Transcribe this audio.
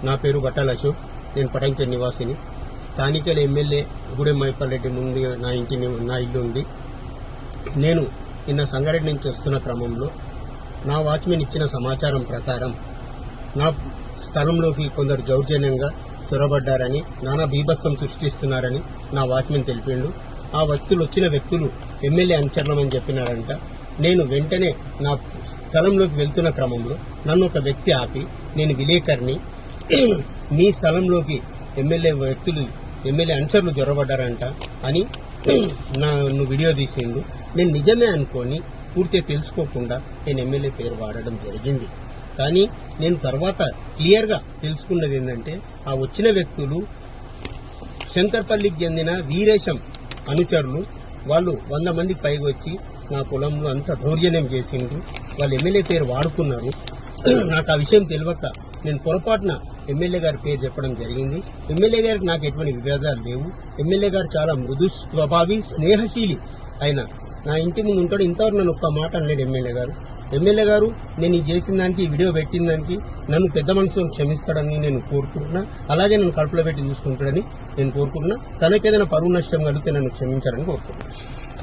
నా పేరు బట్టాల అశోక్. నేను పటాంచెరు నివాసిని. స్థానికల ఎమ్మెల్యే గూడెం మైపాల్ రెడ్డి ముందు నా ఇల్లు ఉంది. నేను నిన్న సంగారెడ్డి నుంచి వస్తున్న క్రమంలో నా వాచ్మెన్ ఇచ్చిన సమాచారం ప్రకారం నా స్థలంలోకి కొందరు దౌర్జన్యంగా చొరబడ్డారని, నానా బీభత్సం సృష్టిస్తున్నారని నా వాచ్మెన్ తెలిపిండు. ఆ వచ్చిన వ్యక్తులు ఎమ్మెల్యే అనుచరణమని చెప్పినారంట. నేను వెంటనే నా స్థలంలోకి వెళ్తున్న క్రమంలో నన్ను ఒక వ్యక్తి ఆపి, నేను విలేకరిని, మీ స్థలంలోకి ఎమ్మెల్యే అనుచరులు జొరబడ్డారంట అని నన్ను వీడియో తీసిండు. నేను నిజమే అనుకొని పూర్తిగా తెలుసుకోకుండా నేను ఎమ్మెల్యే పేరు వాడడం జరిగింది. కానీ నేను తర్వాత క్లియర్గా తెలుసుకున్నది ఏంటంటే, ఆ వచ్చిన వ్యక్తులు శంకర్పల్లికి చెందిన వీరేశం అనుచరులు. వాళ్ళు 100 మందికి పైగా వచ్చి నా పొలంలో అంతా దౌర్జన్యం చేసిండ్రు. వాళ్ళు ఎమ్మెల్యే పేరు వాడుకున్నారు. నాకు ఆ విషయం తెలియక నేను పొరపాటున ఎమ్మెల్యే గారి పేరు చెప్పడం జరిగింది. ఎమ్మెల్యే గారికి నాకు ఎటువంటి విభేదాలు లేవు. ఎమ్మెల్యే గారు చాలా మృదు స్వభావి, స్నేహశీలి. ఆయన నా ఇంటి ముందు ఉంటాడు. ఇంతవరకు నన్ను ఒక్క మాట అనలేడు ఎమ్మెల్యే గారు నేను ఈ చేసిన దానికి, ఈ వీడియో పెట్టిన దానికి నన్ను పెద్ద మనసును క్షమిస్తాడని నేను కోరుకుంటున్నా. అలాగే నన్ను కడుపులో పెట్టి చూసుకుంటాడని నేను కోరుకుంటున్నా. తనకేదైనా పరువు నష్టం కలిగితే నన్ను క్షమించాలని కోరుకుంటున్నాను.